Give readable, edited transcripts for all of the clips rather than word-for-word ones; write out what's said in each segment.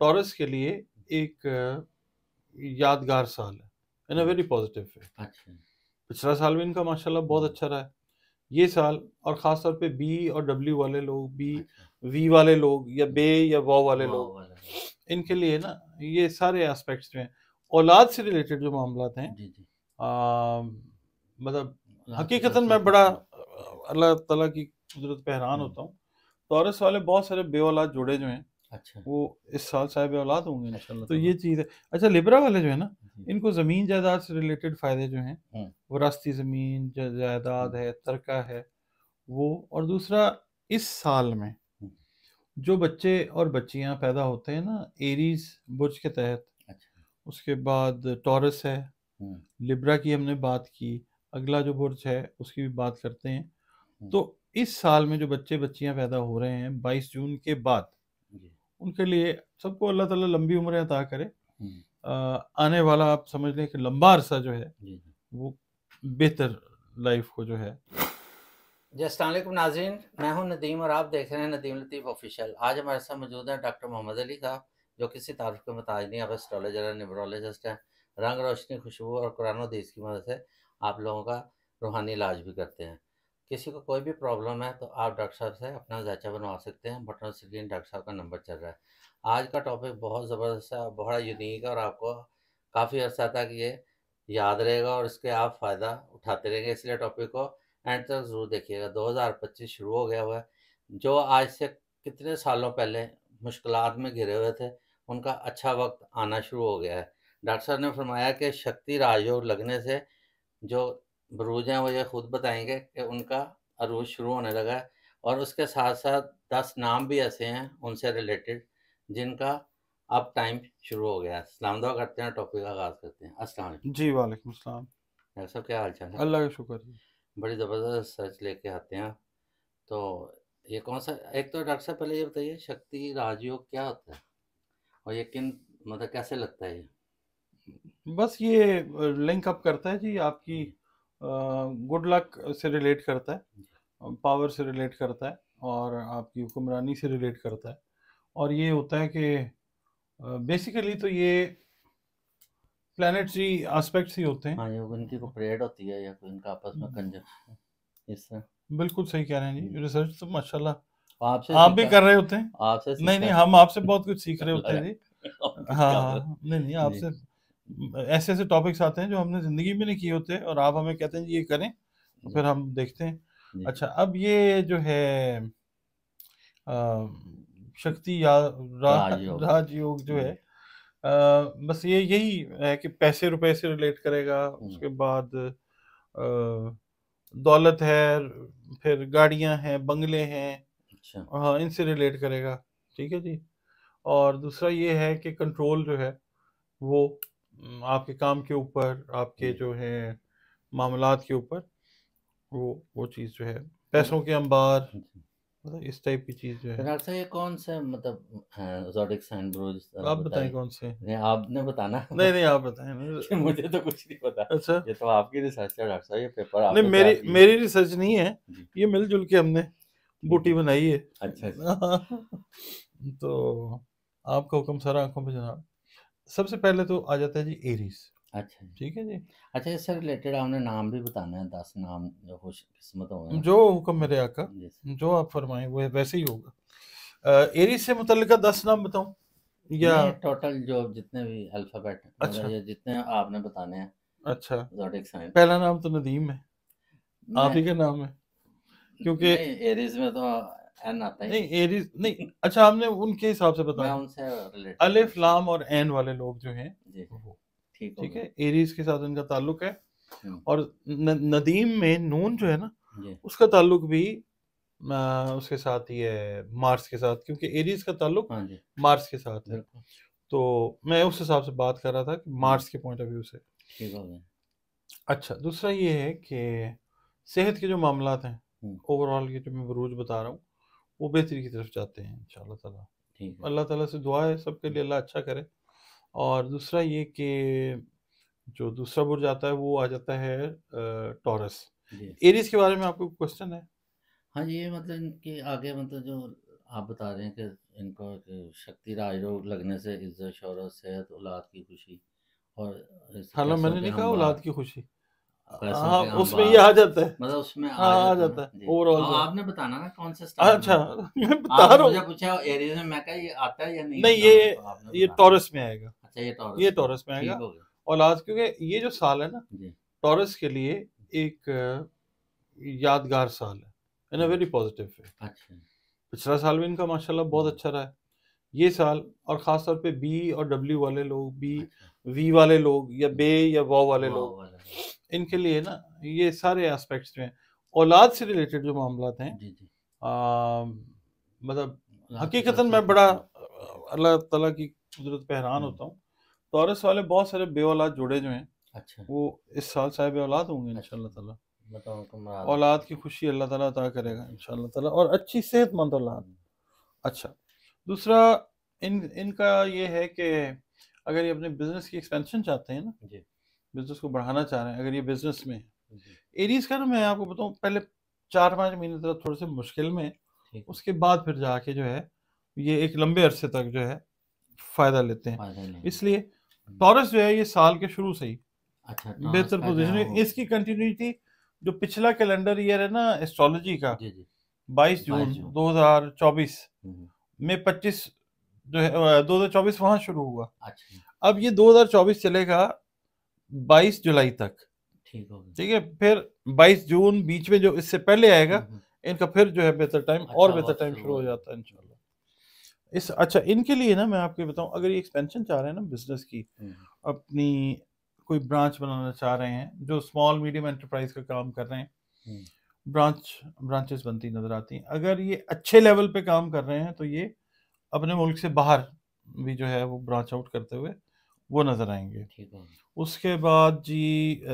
Tours کے لیے ایک یادگار سال ہے ان اے ویری پازیٹیو وے. اچھا پچھلا سال بھی ان کا ماشاءاللہ بہت اچھا رہا ہے. یہ سال اور خاص طور پہ بی اور ڈبلیو والے لوگ، بی وی والے لوگ یا بے یا واو والے لوگ، ان کے لیے نا یہ سارے اسپیکٹس جو ہیں اولاد سے ریلیٹڈ جو معاملات ہیں، مطلب حقیقتاً میں بڑا اللہ تعالیٰ کی قدرت پہ حیران ہوتا ہوں. ٹورس والے بہت سارے بے اولاد جوڑے جو ہیں وہ اس سال صاحب اولاد ہوں گے انشاءاللہ. تو یہ چیز ہے. اچھا لیبرا والے جو ہے نا، ان کو زمین جائیداد سے ریلیٹڈ فائدے جو ہیں، وراثتی زمین جائیداد ہے، ترکہ ہے وہ. اور دوسرا اس سال میں جو بچے اور بچیاں پیدا ہوتے ہیں نا ایریز برج کے تحت، اس کے بعد ٹورس ہے، لیبرا کی ہم نے بات کی، اگلا جو برج ہے اس کی بھی بات کرتے ہیں. تو اس سال میں جو بچے بچیاں پیدا ہو رہے ہیں 22 جون کے بعد، ان کے لیے سب کو اللہ تعالیٰ لمبی عمریں عطا کرے. آنے والا آپ سمجھ لیں کہ لمبا عرصہ جو ہے وہ بہتر لائف کو جو ہے. جی السلام علیکم ناظرین، میں ہوں ندیم اور آپ دیکھ رہے ہیں ندیم لطیف آفیشیل. آج ہمارے ساتھ موجود ہیں ڈاکٹر محمد علی صاحب، جو کسی تعارف کے محتاج نہیں، آپ اسٹرالوجر نیورولوجسٹ ہیں. رنگ روشنی، خوشبو اور قرآن و حدیث کی مدد سے آپ لوگوں کا روحانی علاج بھی کرتے ہیں. کسی کو کوئی بھی پرابلم ہے تو آپ ڈاکٹر صاحب سے اپنا ذائچہ بنوا سکتے ہیں. بٹن اسکرین ڈاکٹر صاحب کا نمبر چل رہا ہے. آج کا ٹاپک بہت زبردست ہے، بڑا یونیک ہے اور آپ کو کافی عرصہ تک یہ یاد رہے گا اور اس کے آپ فائدہ اٹھاتے رہیں گے. اس لیے ٹاپک کو اینڈ تک ضرور دیکھیے گا. 2025 شروع ہو گیا ہوا ہے. جو آج سے کتنے سالوں پہلے مشکلات میں گھرے ہوئے تھے، ان کا اچھا وقت آنا شروع ہو گیا ہے. ڈاکٹر صاحب نے فرمایا کہ شکتی راج یوگ لگنے سے جو بروج ہیں وہ یہ خود بتائیں گے کہ ان کا عروج شروع ہونے لگا ہے. اور اس کے ساتھ ساتھ 10 نام بھی ایسے ہیں ان سے ریلیٹڈ جن کا اب ٹائم شروع ہو گیا ہے. سلام دعا کرتے ہیں، ٹاپک کا آغاز کرتے ہیں. السلام علیکم. جی وعلیکم السلام. ڈاکٹر صاحب کیا حال چال ہے؟ اللہ کا شکر. بڑی زبردست سرچ لے کے آتے ہیں. تو یہ کون سا، ایک تو ڈاکٹر صاحب پہلے یہ بتائیے شکتی راج یوگ کیا ہوتا ہے اور یہ کن مطلب کیسے لگتا ہے؟ یہ بس یہ لنک اپ کرتا ہے جی، آپ کی گڈ لک سے ریلیٹ کرتا ہے، پاور سے ریلیٹ کرتا ہے، اور آپ کی حکمرانی سے ریلیٹ کرتا ہے. اور یہ ہوتا ہے کہ بیسیکلی تو یہ پلانٹری آسپیکٹس ہی ہوتے ہیں. ہاں، یہ ان کی کو پریڈ ہوتی ہے یا ان کا آپس میں کنجنکشن اس طرح. بالکل صحیح کہہ رہے ہیں جی. ریسرچ تو ماشاءاللہ آپ بھی کر رہے ہوتے ہیں. آپ سے نہیں ہم آپ سے بہت کچھ سیکھ رہے ہوتے ہیں جی. ہاں نہیں آپ سے ایسے ایسے ٹاپکس آتے ہیں جو ہم نے زندگی میں نہیں کیے ہوتے اور آپ ہمیں کہتے ہیں جی یہ کریں، پھر ہم دیکھتے ہیں. اچھا اب یہ جو ہے شکتی یا راج یوگ جو ہے، بس یہی ہے کہ پیسے روپے سے ریلیٹ کرے گا. اس کے بعد دولت ہے، پھر گاڑیاں ہیں، بنگلے ہیں، ہاں ان سے ریلیٹ کرے گا. ٹھیک ہے جی. اور دوسرا یہ ہے کہ کنٹرول جو ہے وہ آپ کے کام کے اوپر، آپ کے جو ہے معاملات کے اوپر، وہ چیز جو ہے پیسوں کے انبار، اس ٹائپ کی چیز جو ہے. ڈاکٹر صاحب یہ کون سے مطلب زوڈک سائن بروج آپ بتائیں کون سے؟ آپ نے بتانا. نہیں آپ بتائیں. مجھے تو کچھ نہیں پتا. اچھا یہ تو آپ کی ریسرچ ہے ڈاکٹر صاحب. یہ پیپر آپ نہیں میری ریسرچ نہیں ہے، یہ مل جل کے ہم نے بوٹی بنائی ہے. اچھا تو آپ کا حکم سارا آنکھوں پہ جناب. سب سے پہلے تو آ جاتا ہے جی ایریز. اچھا ٹھیک ہے جی. اچھا اس سے ریلیٹڈ آپ نے نام بھی بتانا ہے، 10 نام جو خوش قسمت ہوں گے. جو حکم میرے آقا، جو آپ فرمائیں وہ ویسے ہی ہوگا. ایریز سے متعلقہ 10 نام بتاؤں یا ٹوٹل جو جتنے بھی الفابیٹ، اچھا جتنے آپ نے بتانے ہیں. اچھا زوڈک سائن. پہلا نام تو ندیم ہے، آپ ہی کا نام ہے. کیونکہ ایریز میں تو این آتا ہے. نہیں ایریز نہیں. اچھا ہم نے ان کے حساب سے بتایا، ان سے الف لام اور عین والے لوگ جو ہیں وہ ٹھیک ہے ایریز کے ساتھ ان کا تعلق ہے. اور ندیم میں نون جو ہے نا اس کا تعلق بھی اس کے ساتھ ہی ہے مارس کے ساتھ، کیونکہ ایریز کا تعلق مارس کے ساتھ ہے. تو میں اس حساب سے بات کر رہا تھا کہ مارس کے پوائنٹ آف ویو سے. اچھا دوسرا یہ ہے کہ صحت کے جو معاملات ہیں اوور آل کے جو میں بروج بتا رہا ہوں وہ بہتری کی طرف جاتے ہیں انشاءاللہ تعالیٰ. اللہ تعالیٰ سے دعا ہے سب کے لیے اللہ اچھا کرے. اور دوسرا یہ کہ جو دوسرا برج آتا ہے وہ آ جاتا ہے ٹورس. ایریز کے بارے میں آپ کو کوشچن ہے؟ ہاں جی، یہ مطلب کہ آگے مطلب جو آپ بتا رہے ہیں کہ ان کو شکتی راج روگ لگنے سے عزت شہرت صحت اولاد کی خوشی اور حالانکہ میں نے نہیں کہا اولاد کی خوشی، پیسوں ہاں کے اس میں یہ آ جاتا ہے، مطلب اس میں ہاں آ جاتا ہے اوور آل جو آپ نے بتانا نا کون سے اسٹار اچھا میں بتا آپ نے رہا مجھے ہوں پوچھا ایریز میں، میں کہا یہ آتا ہے یا نہیں نہیں یہ ٹورس میں آئے گا، اچھا یہ ٹورس میں آئے گا اولاد، کیونکہ یہ جو سال ہے نا ٹورس کے لیے ایک یادگار سال ہے ان اے ویری پازیٹیو وے۔ اچھا پچھلا سال بھی ان کا ماشاءاللہ بہت اچھا رہا ہے، یہ سال اور خاص طور پہ بی اور ڈبلیو والے لوگ، بی وی والے لوگ یا بے یا واو والے لوگ، ان کے لیے نا یہ سارے اسپیکٹس جو ہیں اولاد سے ریلیٹڈ جو معاملات ہیں، مطلب حقیقتاً میں بڑا اللہ تعالیٰ کی قدرت پہ حیران ہوتا ہوں، ٹورس والے بہت سارے بے اولاد جوڑے جو ہیں وہ اس سال صاحب اولاد ہوں گے انشاءاللہ تعالیٰ، اولاد کی خوشی اللہ تعالیٰ عطا کرے گا انشاءاللہ تعالیٰ، اور اچھی صحت مند اولاد۔ اچھا دوسرا ان کا یہ ہے کہ اگر یہ اپنے بزنس کی ایکسپینشن چاہتے ہیں نا، بزنس کو بڑھانا چاہ رہے ہیں، اگر یہ بزنس میں ایریز کا نا، میں آپ کو بتاؤں پہلے 4-5 مہینے تھوڑے سے مشکل میں، اس کے بعد پھر جا کے جو ہے یہ ایک لمبے عرصے تک جو ہے فائدہ لیتے ہیں، اس لیے ٹورس جو ہے یہ سال کے شروع سے ہی بہتر پوزیشن ہے، اس کی کنٹینیوٹی جو پچھلا کیلنڈر ایئر ہے نا ایسٹرالوجی کا 22 جون 2024 میں 25 جو ہے 2024 وہاں شروع ہوا، اب یہ 2024 چلے گا 22 جولائی تک، ٹھیک ہے، پھر 22 جون بیچ میں جو اس سے پہلے آئے گا ان کا پھر جو ہے بہتر ٹائم اور بہتر ٹائم شروع ہو جاتا ہے انشاءاللہ۔ اچھا ان کے لیے نا میں آپ کو بتاؤں، اگر یہ ایکسپینشن چاہ رہے ہیں نا بزنس کی، اپنی کوئی برانچ بنانا چاہ رہے ہیں، جو اسمال میڈیم انٹرپرائز کا کام کر رہے ہیں، برانچز بنتی نظر آتی ہیں، اگر یہ اچھے لیول پہ کام کر رہے ہیں تو یہ اپنے ملک سے باہر بھی جو ہے وہ برانچ آؤٹ کرتے ہوئے وہ نظر آئیں گے۔ اس کے بعد جی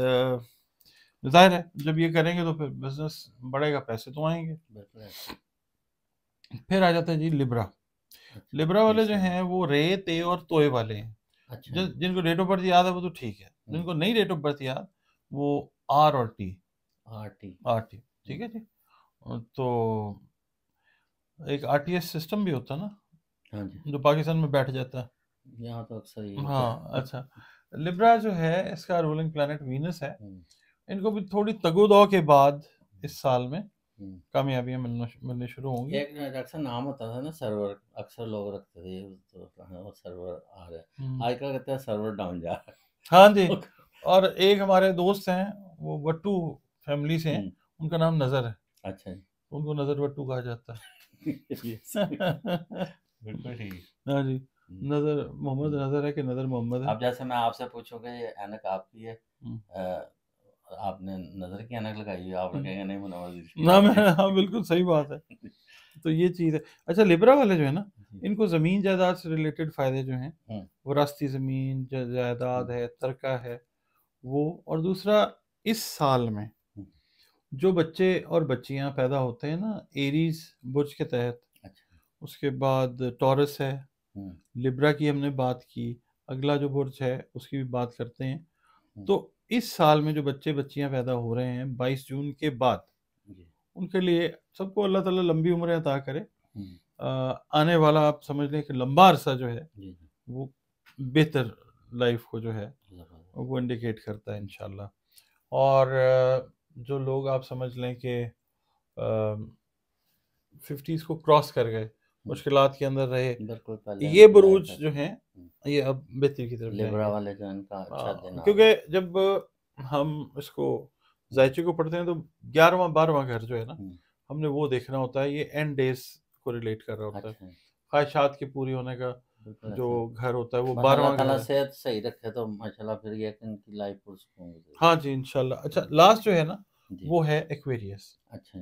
ظاہر ہے جب یہ کریں گے تو پھر بزنس بڑھے گا، پیسے تو آئیں گے۔ پھر آ جاتا ہے جی لبرا، لبرا والے جو ہیں وہ رے تے اور توئے والے ہیں، جن کو ڈیٹ آف برتھ یاد ہے وہ تو ٹھیک ہے، جن کو نہیں ڈیٹ آف برتھ یاد وہ آر اور ٹی، ٹھیک ہے جی، تو ایک آر ٹی ایس سسٹم بھی ہوتا ہے نا جو پاکستان میں بیٹھ جاتا ہے یہاں تو اکثر ہی، ہاں اچھا لبرا جو ہے اس کا رولنگ پلانٹ وینس ہے، ان کو بھی تھوڑی تگو دو کے بعد اس سال میں کامیابیاں ملنے شروع ہوں گی۔ ایک اکثر نام ہوتا تھا نا سرور، اکثر لوگ رکھتے تھے وہ سرور آ رہا ہے، آج کل کہتے ہیں سرور ڈاؤن جا رہا ہے۔ ہاں جی، اور ایک ہمارے دوست ہیں وہ وٹو فیملی سے ہیں، ان کا نام نظر ہے، اچھا ان کو نظر وٹو کہا جاتا ہے۔ بالکل ٹھیک، ہاں جی، نظر محمد نظر ہے کہ نظر محمد ہے۔ اب جیسے میں آپ سے پوچھوں کہ یہ اینک آپ کی ہے، آپ نے نظر کی اینک لگائی ہے، آپ نے کہیں گے نہیں منور، ہاں بالکل صحیح بات ہے، تو یہ چیز ہے۔ اچھا لبرا والے جو ہے نا ان کو زمین جائیداد سے ریلیٹڈ فائدے جو ہیں، وراثتی زمین جائیداد ہے، ترکہ ہے وہ، اور دوسرا اس سال میں جو بچے اور بچیاں پیدا ہوتے ہیں نا ایریز برج کے تحت، اس کے بعد ٹورس ہے، لبرا کی ہم نے بات کی، اگلا جو برج ہے اس کی بھی بات کرتے ہیں، تو اس سال میں جو بچے بچیاں پیدا ہو رہے ہیں 22 جون کے بعد، ان کے لیے سب کو اللہ تعالیٰ لمبی عمریں عطا کرے، آنے والا آپ سمجھ لیں کہ لمبا عرصہ جو ہے وہ بہتر لائف کو جو ہے وہ انڈیکیٹ کرتا ہے انشاءاللہ۔ اور جو لوگ آپ سمجھ لیں کہ 50s کو کراس کر گئے، مشکلات کے اندر رہے، یہ بروج جو ہیں یہ اب بہتری کی طرف جائیں گے، کیونکہ جب ہم اس کو ذائچے کو پڑھتے ہیں تو 11واں 12واں گھر جو ہے نا ہم نے وہ دیکھنا ہوتا ہے، یہ اینڈ ڈیز کو ریلیٹ کر رہا ہوتا ہے، خواہشات کے پوری ہونے کا جو گھر ہوتا ہے وہ 12واں گھر ہے۔ صحت صحیح رکھے تو ماشاءاللہ پھر یہ کہ ان کی لائف پرسکون ہو جائے۔ ہاں جی انشاءاللہ۔ اچھا لاسٹ جو ہے نا وہ ہے ایکویریس۔ اچھا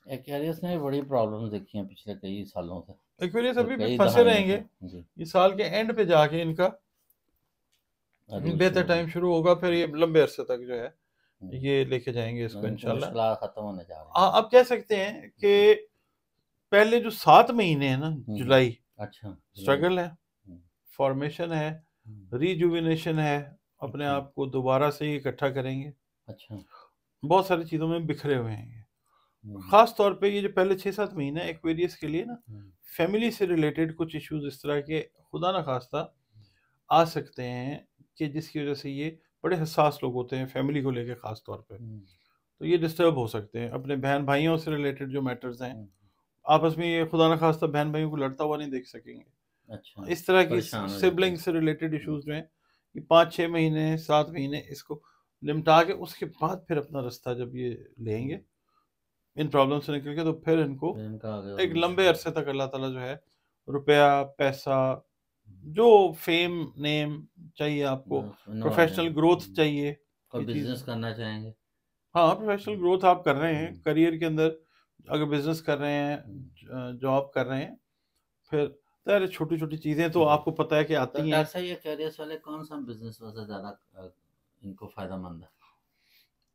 ایکویریس نے بڑی پرابلمز دیکھی ہیں پچھلے کئی سالوں سے، ایکویریس ابھی بھی پھنسے رہیں گے، یہ سال کے اینڈ پہ جا کے ان کا بہتر ٹائم شروع ہوگا، پھر یہ لمبے عرصے تک جو ہے یہ لے کے جائیں گے اس کو انشاءاللہ۔ مشکلات ختم ہونے جا رہی ہیں۔ آپ کہہ سکتے ہیں کہ پہلے جو 7 مہینے ہیں نا جولائی، اچھا اسٹرگل ہے، فارمیشن ہے، ریجوینیشن ہے، اپنے آپ کو دوبارہ سے اکٹھا کریں گے، اچھا بہت ساری چیزوں میں بکھرے ہوئے ہیں، خاص طور پہ یہ جو پہلے 6-7 مہینے ایکویریس کے لیے نا فیملی سے ریلیٹڈ کچھ ایشوز اس طرح کے خدا نہ خواستہ آ سکتے ہیں کہ جس کی وجہ سے یہ بڑے حساس لوگ ہوتے ہیں فیملی کو لے کے خاص طور پہ، تو یہ ڈسٹرب ہو سکتے ہیں اپنے بہن بھائیوں سے ریلیٹڈ جو میٹرز ہیں آپس میں، یہ خدا نہ خواستہ بہن بھائیوں کو لڑتا ہوا نہیں دیکھ سکیں گے، اس طرح کی سبلنگ سے ریلیٹڈ ایشوز جو ہیں یہ 5-6 مہینے 7 مہینے اس کو نمٹا کے اس کے بعد پھر اپنا رستہ جب یہ لیں گے ان پرابلم سے نکل کے، تو پھر ان کو ایک لمبے عرصے تک اللہ تعالیٰ جو ہے روپیہ پیسہ جو فیم نیم چاہیے آپ کو، پروفیشنل گروتھ چاہیے، بزنس کرنا چاہیں گے، ہاں پروفیشنل گروتھ آپ کر رہے ہیں کریئر کے اندر، اگر بزنس کر رہے ہیں جاب کر رہے ہیں، پھر ظاہر چھوٹی چھوٹی چیزیں تو آپ کو پتہ ہے کہ آتی ہیں۔ ڈاکٹر صاحب یہ کیریئرس والے کون سا بزنس سے زیادہ ان کو فائدہ مند ہے؟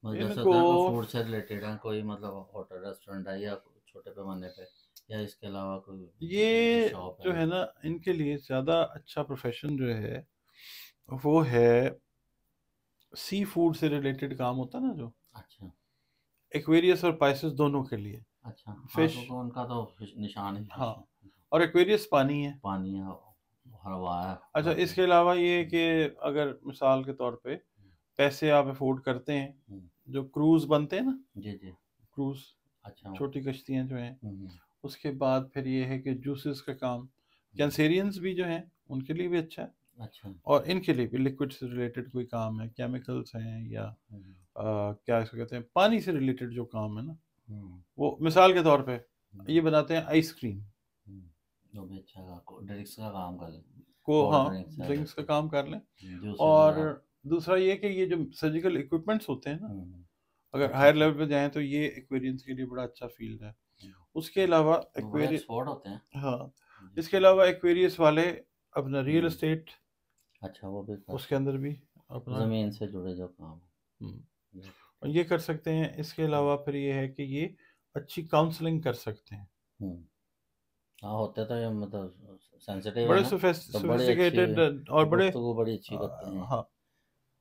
جیسے فوڈ سے ریلیٹڈ ہے، کوئی مطلب ہوٹل ریسٹورینٹ ہے یا چھوٹے پیمانے پہ، یا اس کے علاوہ کوئی یہ جو ہے نا ان کے لیے زیادہ اچھا پروفیشن جو ہے وہ ہے سی فوڈ سے ریلیٹڈ کام ہوتا ہے نا، جو اچھا ایکویریس اور پائسز دونوں کے لیے، اچھا فش ان کا تو نشان ہے، ہاں، اور ایکویریس پانی ہے، پانی ہے، ہوا ہے۔ اچھا اس کے علاوہ یہ کہ اگر مثال کے طور پہ پیسے آپ افورڈ کرتے ہیں، جو کروز بنتے ہیں نا، جی جی کروز، اچھا چھوٹی کشتیاں جو ہیں، اس کے بعد پھر یہ ہے کہ جوسز کا کام، کینسیرینز بھی جو ہیں ان کے لیے بھی اچھا ہے، اچھا، اور ان کے لیے بھی لیکوڈ سے ریلیٹڈ کوئی کام ہے، کیمیکلز ہیں یا کیا اس کو کہتے ہیں پانی سے ریلیٹڈ جو کام ہے نا، وہ مثال کے طور پہ یہ بناتے ہیں آئس کریم، جو بھی اچھا ڈرنکس کا کام کر لیں ہاں ڈرنکس کا کام کر لیں، اور دوسرا یہ کہ یہ جو سرجیکل اکوپمنٹس ہوتے ہیں نا، اگر ہائر لیول پہ جائیں تو یہ ایکویرینس کے لیے بڑا اچھا فیلڈ ہے۔ اس کے علاوہ ہاں اس کے علاوہ ایکویریس والے اپنا ریئل اسٹیٹ، اچھا وہ بھی اس کے اندر بھی اپنا زمین سے جڑے جو کام یہ کر سکتے ہیں۔ اس کے علاوہ پھر یہ ہے کہ یہ اچھی کاؤنسلنگ کر سکتے ہیں، ہاں ہوتے تو یہ مطلب سینسیٹیو بڑے سوفسٹیکیٹڈ اور بڑے اچھی کرتے ہیں، ہاں،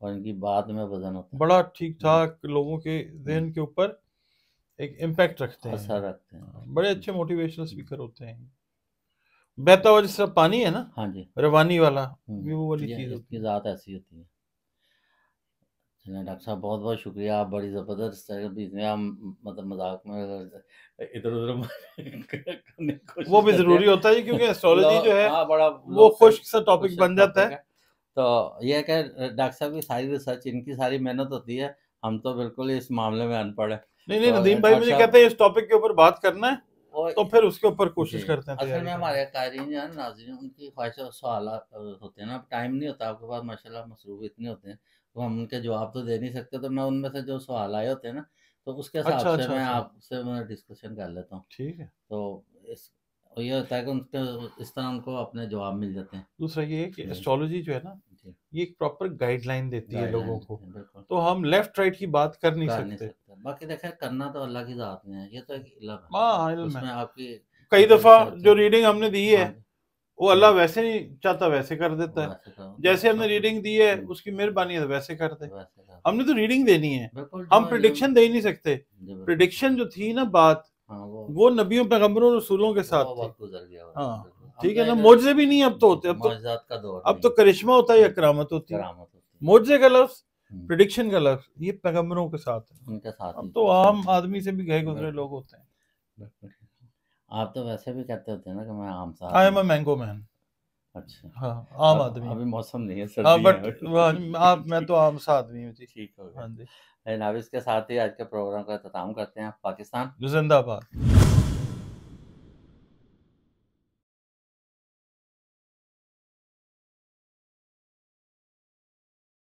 اور ان کی بات میں وزن ہوتا ہے، بڑا ٹھیک ٹھاک لوگوں کے ذہن کے اوپر ایک امپیکٹ رکھتے ہیں، اثر رکھتے ہیں، بڑے اچھے موٹیویشنل اسپیکر ہوتے ہیں۔ بہتا ہوا جس طرح پانی ہے نا، ہاں جی روانی والا، وہ والی چیز اس کی ذات ایسی ہوتی ہے۔ چلیں ڈاکٹر صاحب بہت بہت شکریہ، آپ بڑی زبردست بیچ میں ہم مطلب مذاق میں ادھر ادھر وہ بھی ضروری ہوتا ہے کیونکہ ایسٹرالوجی جو ہے وہ خشک سا ٹاپک بن جاتا ہے، تو یہ ہے کہ ڈاکٹر صاحب کی ساری ریسرچ، ان کی ساری محنت ہوتی ہے، ہم تو بالکل اس معاملے میں ان پڑھ ہیں۔ نہیں ندیم بھائی مجھے کہتے ہیں اس ٹاپک کے اوپر بات کرنا ہے تو پھر اس کے اوپر کوشش کرتے ہیں۔ اصل میں ہمارے قائرین جو ہیں ناظرین، ان کی خواہش اور سوالات ہوتے ہیں نا، ٹائم نہیں ہوتا آپ کے پاس، ماشاءاللہ مصروف اتنے ہوتے ہیں تو ہم ان کے جواب تو دے نہیں سکتے، تو میں ان میں سے جو سوال آئے ہوتے ہیں نا تو اس کے حساب سے میں آپ سے ڈسکشن کر لیتا ہوں، ٹھیک ہے، تو یہ ہوتا ہے کہ ان کے اس طرح ان کو اپنے جواب مل جاتے ہیں۔ دوسرا یہ ہے کہ ایسٹرالوجی جو ہے نا یہ ایک پراپر گائیڈ لائن دیتی ہے لوگوں کو، تو ہم لیفٹ رائٹ کی بات کر نہیں سکتے، باقی دیکھیں کرنا تو اللہ کی ذات میں ہے، یہ تو ایک علم ہے، ہاں اس میں آپ کی کئی دفعہ جو ریڈنگ ہم نے دی ہے وہ اللہ ویسے نہیں چاہتا ویسے کر دیتا ہے، جیسے ہم نے ریڈنگ دی ہے اس کی مہربانی ہے ویسے کر دے، ہم نے تو ریڈنگ دینی ہے، ہم پریڈکشن دے ہی نہیں سکتے، پریڈکشن جو تھی نا بات وہ نبیوں پیغمبروں رسولوں کے ساتھ تھی، ہاں ٹھیک ہے نا، معجزے بھی نہیں اب تو ہوتے، اب تو کرشمہ ہوتا ہے یا کرامت ہوتی ہے، معجزے کا لفظ پریڈکشن کا لفظ یہ پیغمبروں کے ساتھ ہے، اب تو عام آدمی سے بھی گئے گزرے لوگ ہوتے ہیں۔ آپ تو ویسے بھی کہتے ہوتے ہیں نا کہ میں عام سا آئی ایم اے مینگو مین، اچھا ہاں عام آدمی، ابھی موسم نہیں ہے ہاں سردی بٹ میں تو عام سا آدمی ہوں جی، ٹھیک ہو گیا۔ جناب اس کے ساتھ ہی آج کے پروگرام کا اختتام کرتے ہیں۔ پاکستان زندہ باد۔